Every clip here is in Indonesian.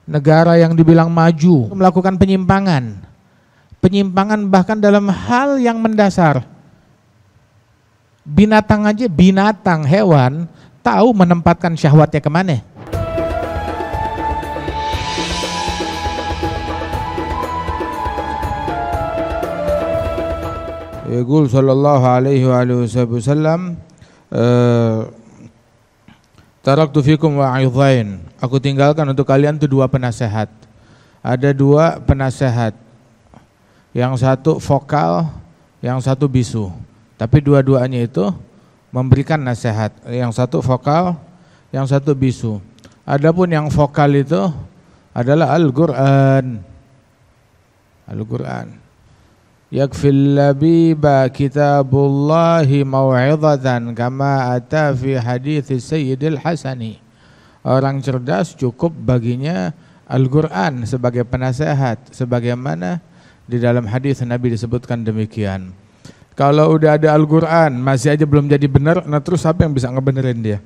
negara yang dibilang maju melakukan penyimpangan. Penyimpangan bahkan dalam hal yang mendasar. Binatang aja, binatang, hewan tahu menempatkan syahwatnya kemana. Yaqul sallallahu alaihi wasallam, taraktu fikum wa'idhain. Aku tinggalkan untuk kalian itu dua penasehat. Ada dua penasehat. Yang satu vokal, yang satu bisu. Tapi dua-duanya itu memberikan nasihat. Yang satu vokal, yang satu bisu. Adapun yang vokal itu adalah Al-Qur'an. Al-Qur'an. Yakfil labiba kitabullahi mau'izatan kama ata fi hadits Sayyidil Hasani. Orang cerdas cukup baginya Al-Qur'an sebagai penasehat, sebagaimana di dalam hadis Nabi disebutkan demikian. Kalau udah ada Al-Qur'an masih aja belum jadi benar, nah terus siapa yang bisa ngebenerin dia?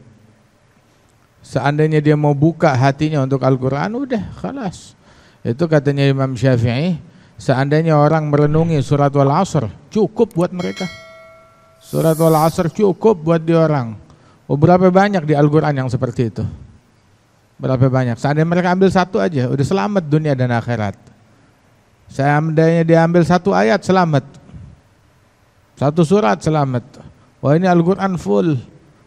Seandainya dia mau buka hatinya untuk Al-Qur'an, udah khalas. Itu katanya Imam Syafi'i, seandainya orang merenungi surat Wal-Asr, cukup buat mereka. Surat Wal-Asr cukup buat dia orang. Oh, berapa banyak di Al-Qur'an yang seperti itu? Berapa banyak? Seandainya mereka ambil satu aja, udah selamat dunia dan akhirat. Seandainya dia ambil satu ayat, selamat. Satu surat, selamat. Wah, ini Al-Qur'an full.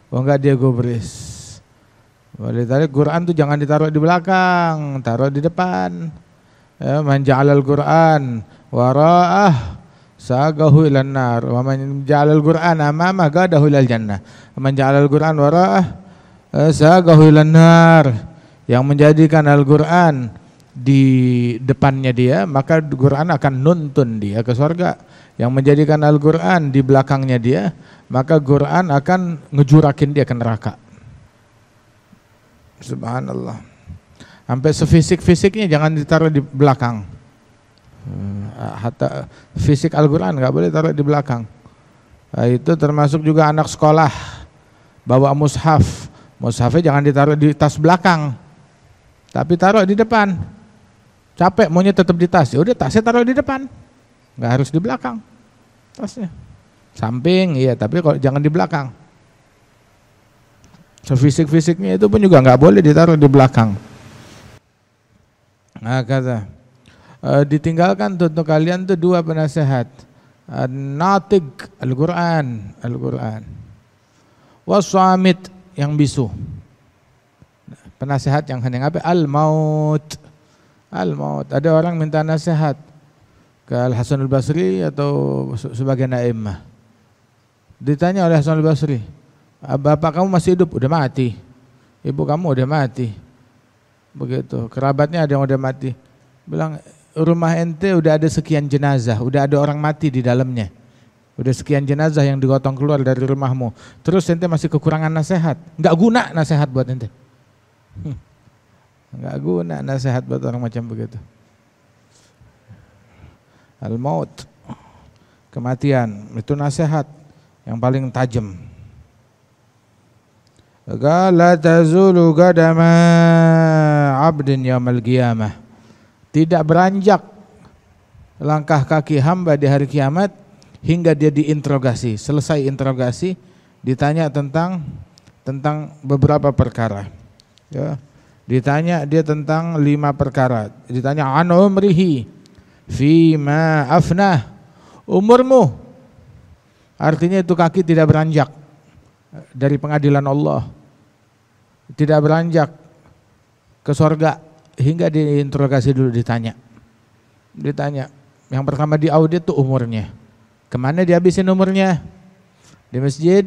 Wah, enggak, dia gubris. Boleh tarik Quran tuh jangan ditaruh di belakang, taruh di depan. Ya, man ja'alal Qur'an wara'ah sagahu ilan nar wa man ja'alal Qur'an amamah gadahu ilal jannah. Man ja'alal Qur'an wara'ah sagahu ilan nar. Yang menjadikan Al-Qur'an di depannya dia, maka Al-Qur'an akan nuntun dia ke surga. Yang menjadikan Al-Qur'an di belakangnya dia, maka Qur'an akan ngejurakin dia ke neraka. Subhanallah. Sampai sefisik-fisiknya jangan ditaruh di belakang. Hatta fisik Al-Qur'an enggak boleh taruh di belakang. Nah, itu termasuk juga anak sekolah bawa mushaf. Mushafnya jangan ditaruh di tas belakang, tapi taruh di depan. Capek maunya tetap di tas, ya udah tasnya taruh di depan, nggak harus di belakang tasnya. Samping iya, tapi kalau jangan di belakang. Fisik-fisiknya itu pun juga nggak boleh ditaruh di belakang. Nah, kata ditinggalkan untuk kalian tuh dua penasehat, Natig Al-Qur'an, Al-Qur'an, Waswamit yang bisu. Penasehat yang hendak apa? Al-Maut. Al-Maut. Ada orang minta nasihat ke Al-Hasan Al-Basri atau sebagian a'immah. Ditanya oleh Hasan Al-Basri, bapak kamu masih hidup? Udah mati. Ibu kamu udah mati. Begitu. Kerabatnya ada yang udah mati. Bilang, rumah ente udah ada sekian jenazah, udah ada orang mati di dalamnya. Udah sekian jenazah yang digotong keluar dari rumahmu. Terus ente masih kekurangan nasihat. Enggak guna nasihat buat ente. Enggak guna nasihat buat orang macam begitu. Al-maut, kematian, itu nasihat yang paling tajam. Qala tazulu qadama 'abdin yaumil qiyamah. Tidak beranjak langkah kaki hamba di hari kiamat hingga dia diinterogasi. Selesai interogasi, ditanya tentang beberapa perkara. Ya. Ditanya dia tentang 5 perkara. Ditanya an umrihi fima afnah. Umurmu. Artinya itu kaki tidak beranjak dari pengadilan Allah. Tidak beranjak ke surga hingga diinterogasi dulu, ditanya. Yang pertama diaudit tuh umurnya. Kemana dihabisin umurnya? Di masjid?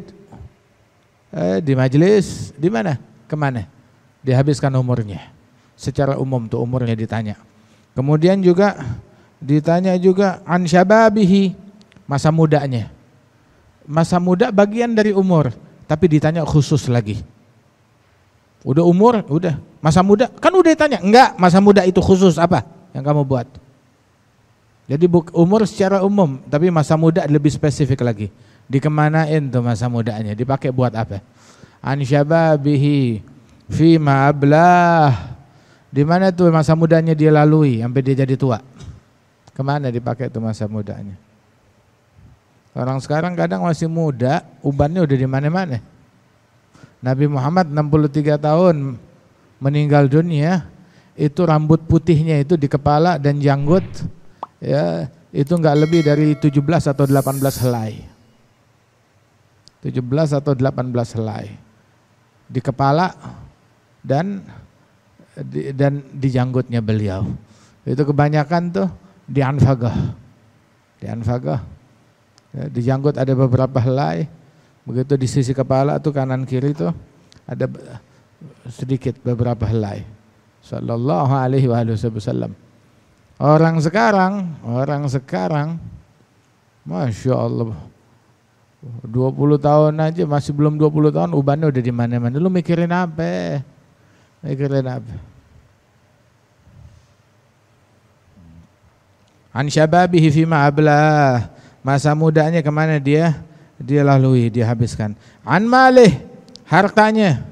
Di majelis? Di mana? Kemana? Dihabiskan umurnya. Secara umum tuh umurnya ditanya. Kemudian juga ditanya juga an syababihi, masa mudanya. Masa muda bagian dari umur, tapi ditanya khusus lagi. Udah umur, udah. Masa muda, kan udah ditanya. Enggak, masa muda itu khusus apa yang kamu buat? Jadi umur secara umum, tapi masa muda lebih spesifik lagi. Dikemanain tuh masa mudanya, dipakai buat apa? An syababihi fima ablah. Di mana tuh masa mudanya dia lalui sampai dia jadi tua? Kemana dipakai tuh masa mudanya? Orang sekarang kadang masih muda, ubannya udah di mana-mana. Nabi Muhammad 63 tahun meninggal dunia, itu rambut putihnya itu di kepala dan janggut, ya itu nggak lebih dari 17 atau 18 helai. 17 atau 18 helai di kepala dan di janggutnya beliau. Itu kebanyakan tuh di anfagah. Di anfagah. Ya, di janggut ada beberapa helai. Begitu di sisi kepala tuh kanan kiri tuh ada sedikit beberapa helai. Sallallahu alaihi wasallam. Orang sekarang, Masya Allah, 20 tahun aja, masih belum 20 tahun ubannya udah di mana-mana. Lu mikirin apa? Mikirin apa? An syababihi fima ablah. Masa mudanya kemana dia lalui, dia habiskan. An malih, hartanya.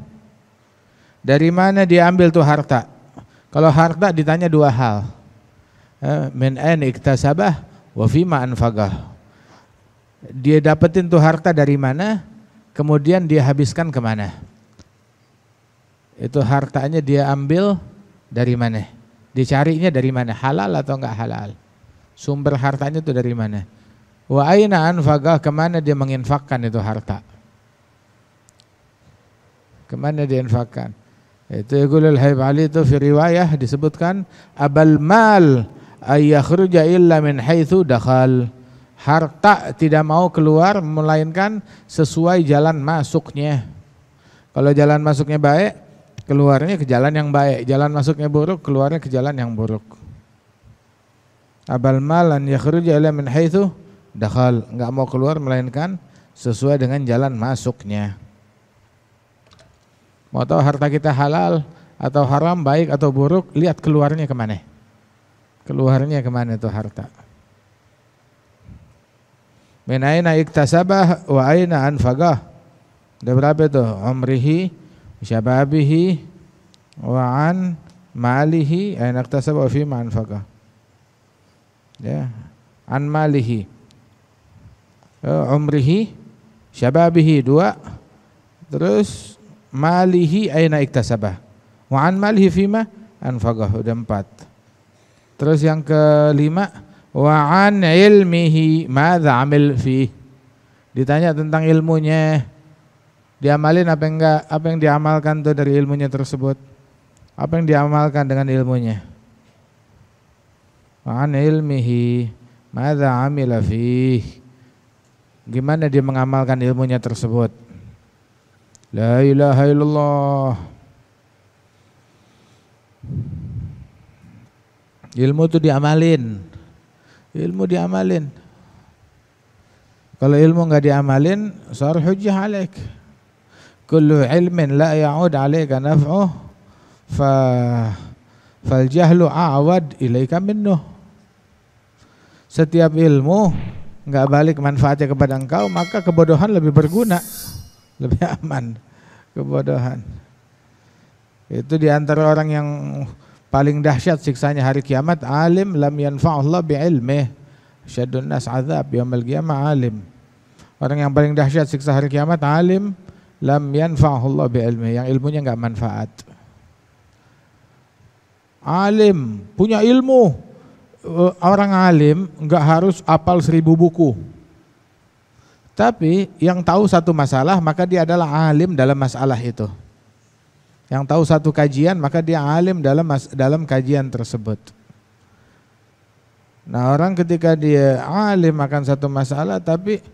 Dari mana dia ambil tuh harta? Kalau harta ditanya dua hal. Min aina iktasabah wa fima anfaqah. Dia dapetin tuh harta dari mana, kemudian dia habiskan kemana. Itu hartanya dia ambil dari mana, dicarinya dari mana, halal atau enggak halal. Sumber hartanya itu dari mana. Wa aina anfaqah, kemana dia menginfakkan itu harta. Kemana dia infakkan. Itu Yaqulul Habib Ali itu fi riwayah disebutkan abal mal ay yakhruja illa min haitsu dakhal. Harta tidak mau keluar melainkan sesuai jalan masuknya. Kalau jalan masuknya baik, keluarnya ke jalan yang baik. Jalan masuknya buruk, keluarnya ke jalan yang buruk. Abal mal an yakhruja illa min haitsu dakhal, enggak mau keluar melainkan sesuai dengan jalan masuknya. Mau tahu harta kita halal atau haram, baik atau buruk, lihat keluarnya kemana. Keluarnya kemana itu harta. Min aina iktasabah wa aina anfaqah. Ada berapa itu? Umrihi, syababihi, wa an malihi, aina iktasabah wa fi ma anfaqah. Ya, an malihi. Umrihi, syababihi 2, terus malihi aina iktasabah, wa an malihi fima anfaqah, udah 4. Terus yang kelima, wa an ilmihi madza amil fi. Ditanya tentang ilmunya, diamalin apa enggak, apa yang diamalkan tuh dari ilmunya tersebut, apa yang diamalkan dengan ilmunya. Wa an ilmihi madza amila fi, gimana dia mengamalkan ilmunya tersebut. La ilaha illallah. Ilmu itu diamalin. Ilmu diamalin. Kalau ilmu enggak diamalin, sar hujjah alaik. Kullu ilmin la ya'ud alaika naf'uh fal jahlu a'wad ilaika minnuh. Setiap ilmu enggak balik manfaatnya kepada engkau, maka kebodohan lebih berguna, lebih aman. Kebodohan itu diantara orang yang paling dahsyat siksanya hari kiamat, alim lam yanfa'ullah bi'ilmih, syadun nas azab yaumil qiyamah alim. Orang yang paling dahsyat siksa hari kiamat, alim lam yanfa'ullah bi'ilmih, yang ilmunya enggak manfaat. Alim punya ilmu, orang alim enggak harus hafal 1000 buku. Tapi yang tahu satu masalah, maka dia adalah alim dalam masalah itu. Yang tahu satu kajian, maka dia alim dalam kajian tersebut. Nah, orang ketika dia alim akan satu masalah, tapi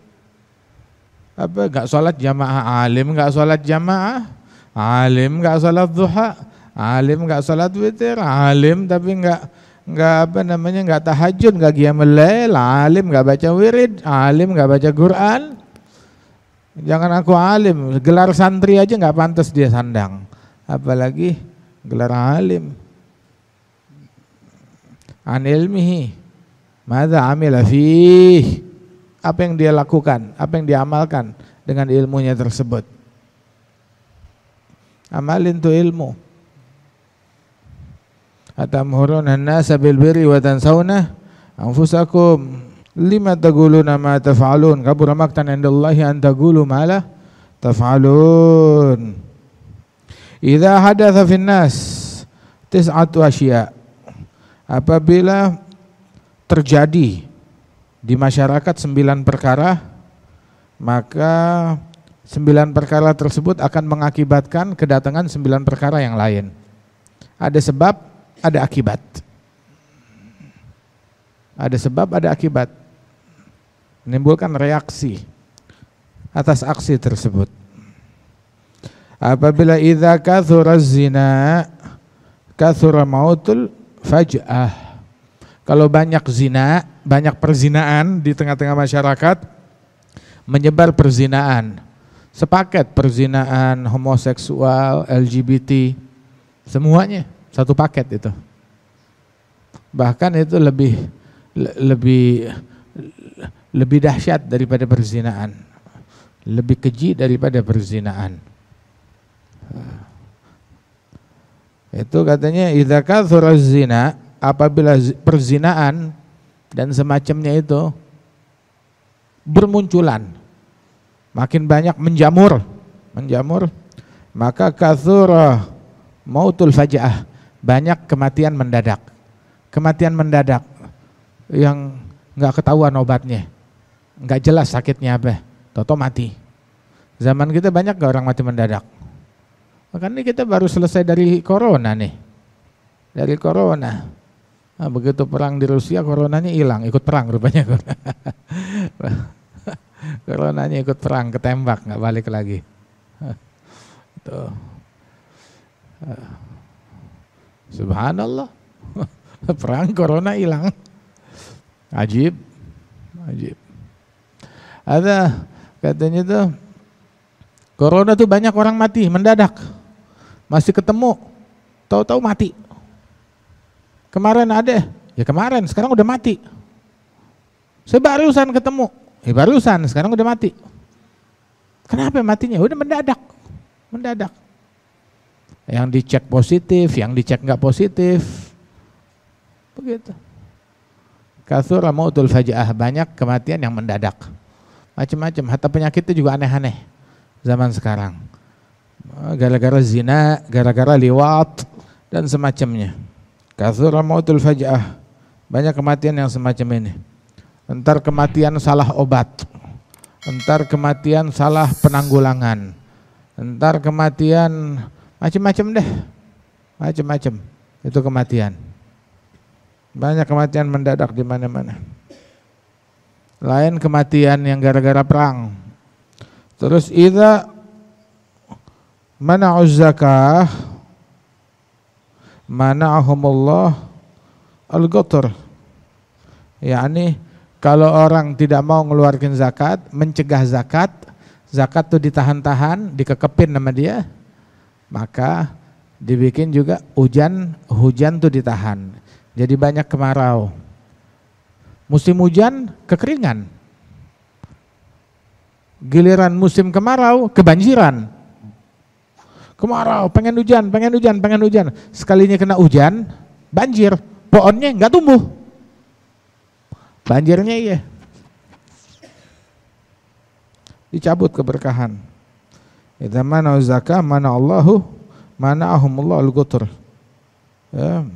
enggak sholat jamaah, alim enggak sholat jamaah, alim enggak sholat duha, alim enggak sholat witir, alim tapi enggak tahajud, enggak qiyamul lail, alim enggak baca wirid, alim enggak baca Quran. Jangan aku alim, gelar santri aja enggak pantas dia sandang, apalagi gelar alim. An ilmihi madza amila fih, apa yang dia lakukan, apa yang diamalkan dengan ilmunya tersebut. Amalin tuh ilmu. atamhuruna an-nasa bil birri wa tansawna anfusakum lima taquluna ma taf'alun kabura maqtan indallahi an taqulu ma la taf'alun. Idza hadatsa fin nas tis'atu asya, apabila terjadi di masyarakat 9 perkara, maka 9 perkara tersebut akan mengakibatkan kedatangan 9 perkara yang lain. Ada sebab, ada akibat. Ada sebab, ada akibat. Menimbulkan reaksi atas aksi tersebut. Apabila idza kathura zina kathura mautul faj'ah. Kalau banyak zina, banyak perzinaan di tengah-tengah masyarakat, menyebar perzinaan. Sepaket perzinaan homoseksual, LGBT, semuanya satu paket itu. Bahkan itu lebih dahsyat daripada perzinaan, lebih keji daripada perzinaan. Itu katanya idza kathura zina, apabila perzinaan dan semacamnya itu bermunculan, makin banyak menjamur, maka kathura mautul faja'ah, banyak kematian mendadak. Kematian mendadak yang enggak ketahuan obatnya, enggak jelas sakitnya apa, toto mati. Zaman kita banyak enggak orang mati mendadak? Makanya kita baru selesai dari corona nih. Dari corona. Nah, begitu perang di Rusia, coronanya hilang, ikut perang rupanya. Coronanya ikut perang, ketembak, nggak balik lagi. Tuh. Subhanallah. Perang, corona hilang. Ajib. Ada katanya tuh, corona tuh banyak orang mati mendadak. Masih ketemu, tahu-tahu mati. Kemarin ada, ya kemarin, sekarang udah mati. Saya barusan ketemu, barusan, sekarang udah mati. Kenapa matinya? Udah mendadak. Yang dicek positif, yang dicek nggak positif, begitu. Kathura mautul faja'ah, banyak kematian yang mendadak. Macam-macam, hatta penyakitnya juga aneh-aneh zaman sekarang. Gara-gara zina, gara-gara liwat dan semacamnya. Kathura mautul faja'ah, banyak kematian yang semacam ini. Entar kematian salah obat, entar kematian salah penanggulangan, entar kematian macam-macam deh, macam-macam itu kematian. Banyak kematian mendadak di mana-mana. Lain kematian yang gara-gara perang. Terus idza mana'uz zakah mana'ahumullah al-ghatar. yakni kalau orang tidak mau ngeluarkan zakat, mencegah zakat, zakat itu ditahan-tahan, dikekepin sama dia, maka dibikin juga hujan tuh ditahan. Jadi banyak kemarau. Musim hujan kekeringan. Giliran musim kemarau kebanjiran. Kemarau, pengen hujan. Sekalinya kena hujan, banjir, pohonnya nggak tumbuh. Banjirnya iya. Dicabut keberkahan. Idza mana zakah mana Allahu mana'ahumullah al-ghatar. Ya.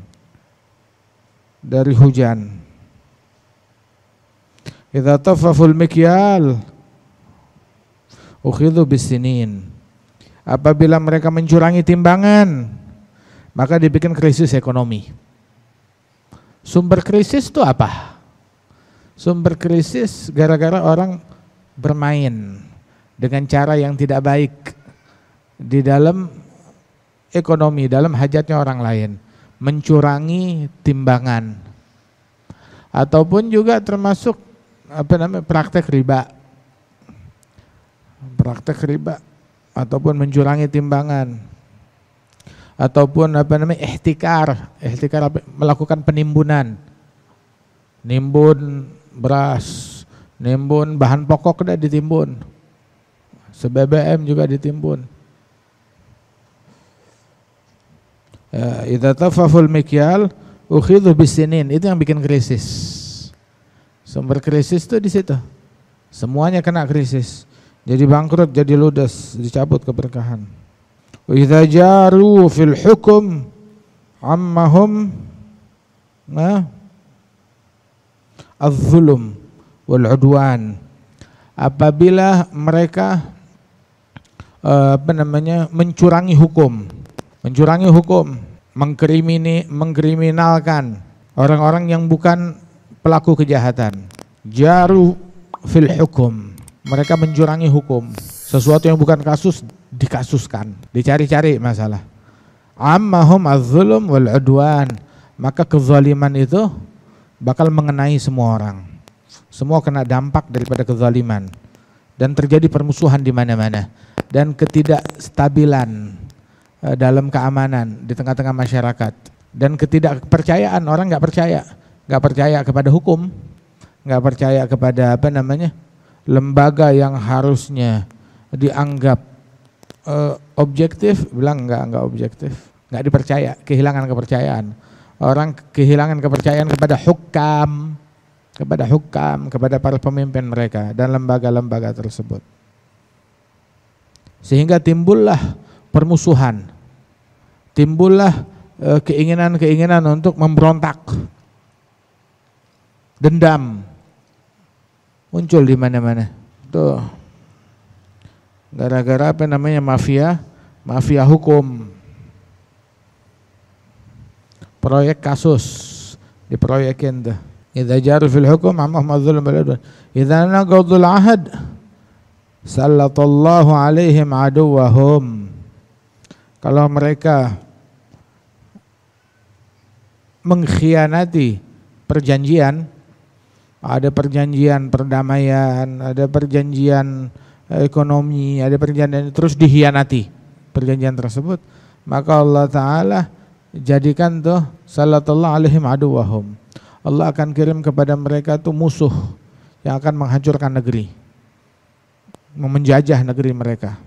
Dari hujan. Idza taffaful mikyal ukhidhu bisinin. Apabila mereka mencurangi timbangan, maka dibikin krisis ekonomi. Sumber krisis itu apa? Sumber krisis gara-gara orang bermain dengan cara yang tidak baik di dalam ekonomi, dalam hajatnya orang lain, mencurangi timbangan, ataupun juga termasuk praktek riba, ataupun mencurangi timbangan, ataupun ihtikar, melakukan penimbunan, nimbun beras, nimbun bahan pokok udah ditimbun, se-BBM juga ditimbun. Idza tafaful mikyal ukhidhu bisinin, itu yang bikin krisis. Sumber krisis itu di situ. Semuanya kena krisis. Jadi bangkrut, jadi ludes, dicabut keberkahan. Wa idza jaru fil hukum ammahum az-zulm wal udwan. Apabila mereka mencurangi hukum, mengkriminalkan orang-orang yang bukan pelaku kejahatan. Jaru fil hukum, mereka mencurangi hukum, sesuatu yang bukan kasus dikasuskan, dicari-cari masalah. Ammahum az-zulm wal udwan, maka kezaliman itu bakal mengenai semua orang. Semua kena dampak daripada kezaliman, dan terjadi permusuhan di mana-mana, dan ketidakstabilan dalam keamanan di tengah-tengah masyarakat, dan ketidakpercayaan. Orang nggak percaya kepada hukum, nggak percaya kepada lembaga yang harusnya dianggap objektif, bilang nggak objektif, nggak dipercaya, kehilangan kepercayaan. Orang kehilangan kepercayaan kepada hukam, kepada para pemimpin mereka dan lembaga-lembaga tersebut. Sehingga timbullah permusuhan, timbullah keinginan-keinginan untuk memberontak, dendam muncul di mana-mana. Tuh, gara-gara mafia hukum, proyek kasus diproyekin tuh. Idza jaru fil hukum ammahum az-zulm wal udwan idza naqadul ahad sallallahu alaihim aduwahum. Kalau mereka mengkhianati perjanjian, ada perjanjian perdamaian, ada perjanjian ekonomi, ada perjanjian, terus dihianati perjanjian tersebut, maka Allah Ta'ala jadikan tuh sallallahu alaihim aduwahum, Allah akan kirim kepada mereka tuh musuh yang akan menghancurkan negeri, menjajah negeri mereka.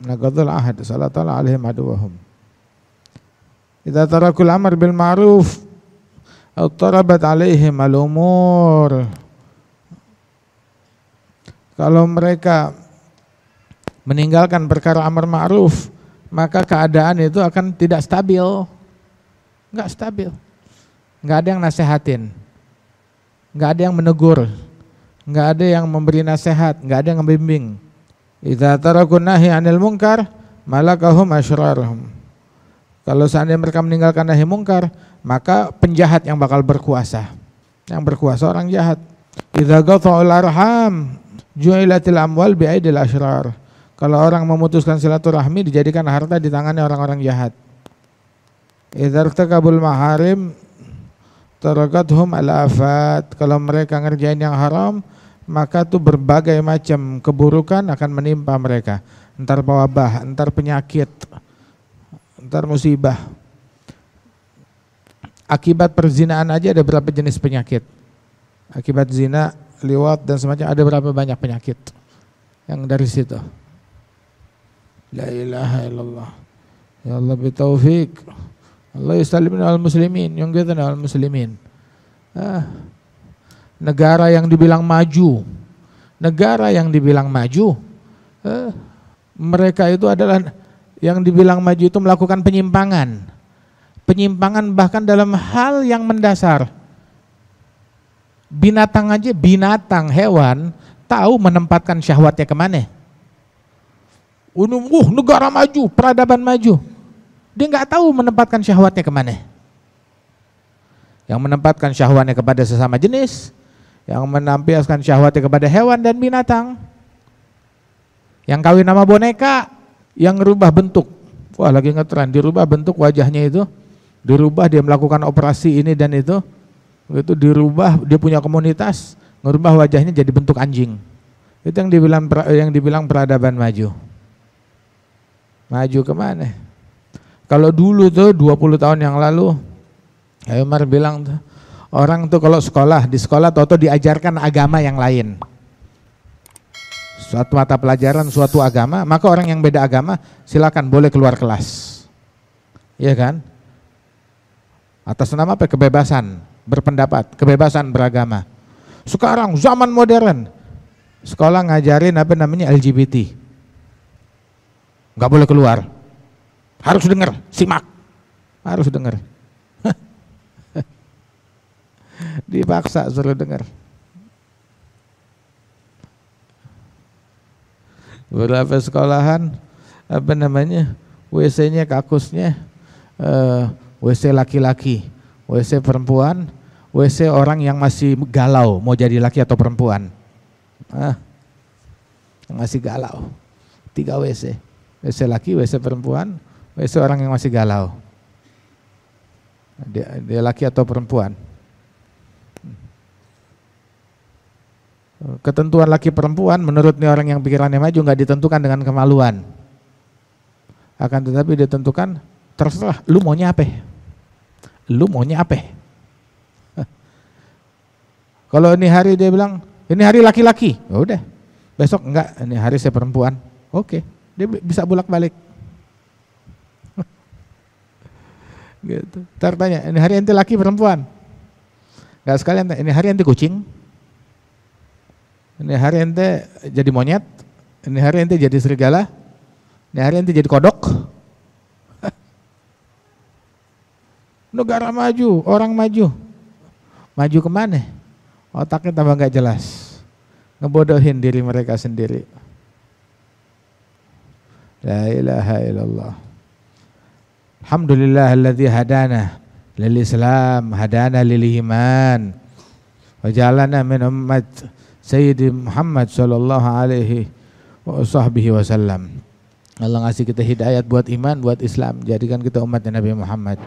Naqadul ahad sallallahu alaihim aduwahum. Idza tarakul amr bil ma'ruf aw tarabat alaihim al-umur. Kalau mereka meninggalkan perkara amar ma'ruf, maka keadaan itu akan tidak stabil. Enggak stabil. Enggak ada yang nasehatin, enggak ada yang menegur, enggak ada yang memberi nasihat, enggak ada yang membimbing. Idza tarakun nahi 'anil munkar malakahum asyrarhum. Kalau seandainya mereka meninggalkan nahi munkar, maka penjahat yang bakal berkuasa. Yang berkuasa orang jahat. Idza qata'ul arham ju'ilatil amwal bi'aidil asyrar. Kalau orang memutuskan silaturahmi, dijadikan harta di tangannya orang-orang jahat. Idza irtakabul maharim tarakathum al-afat. Kalau mereka ngerjain yang haram, maka tuh berbagai macam keburukan akan menimpa mereka. Entar wabah, entar penyakit, entar musibah. Akibat perzinaan aja ada berapa jenis penyakit. Akibat zina, liwat dan semacam, ada berapa banyak penyakit yang dari situ. La ilaha illallah. Ya Allah bitaufiq. Allah yusallimina al-muslimin, yang kita al-muslimin. Negara yang dibilang maju, mereka itu adalah yang dibilang maju itu melakukan penyimpangan bahkan dalam hal yang mendasar. Binatang hewan tahu menempatkan syahwatnya kemana. Negara maju, peradaban maju, dia nggak tahu menempatkan syahwatnya kemana. Yang menempatkan syahwatnya kepada sesama jenis, yang menampilkan syahwatnya kepada hewan dan binatang, yang kawin sama boneka, yang rubah bentuk. Wah, lagi ngetren, dirubah bentuk wajahnya itu, dirubah, dia melakukan operasi ini dan itu dirubah, dia punya komunitas, ngerubah wajahnya jadi bentuk anjing. Itu yang dibilang peradaban maju. Maju kemana? Kalau dulu tuh 20 tahun yang lalu, Umar bilang tuh, orang tuh kalau di sekolah toto diajarkan agama yang lain. Suatu mata pelajaran suatu agama, maka orang yang beda agama silakan boleh keluar kelas. Iya kan? Atas nama apa? Kebebasan berpendapat, kebebasan beragama. Sekarang zaman modern, sekolah ngajarin apa namanya LGBT. Nggak boleh keluar. Harus dengar, simak. Harus dengar. Dipaksa suruh dengar. Beberapa sekolahan apa namanya? WC-nya kakusnya WC laki-laki, WC perempuan, WC orang yang masih galau mau jadi laki atau perempuan. Yang masih galau. 3 WC. WC laki, WC perempuan, WC orang yang masih galau. Dia laki atau perempuan. Ketentuan laki perempuan menurut nih orang yang pikirannya maju nggak ditentukan dengan kemaluan. Akan tetapi ditentukan terserah lu maunya apa. Lu maunya apa? Kalau ini hari dia bilang, ini hari laki-laki, ya udah. Besok enggak, ini hari saya perempuan. Oke, dia bisa bolak-balik. Gitu. Ntar tanya, ini hari ente laki perempuan? Enggak sekalian, ini hari ente kucing? Ini hari ente jadi monyet? Ini hari ente jadi serigala? Ini hari ente jadi kodok? Negara maju, orang maju. Maju kemana? Otaknya tambah gak jelas. Ngebodohin diri mereka sendiri. La ilaha illallah. Alhamdulillahilladzi hadana lil Islam, hadana lil iman. Wa ja'alana min ummat Sayyidi Muhammad sallallahu alaihi wasallam. Allah ngasih kita hidayat buat iman, buat Islam. Jadikan kita umatnya Nabi Muhammad.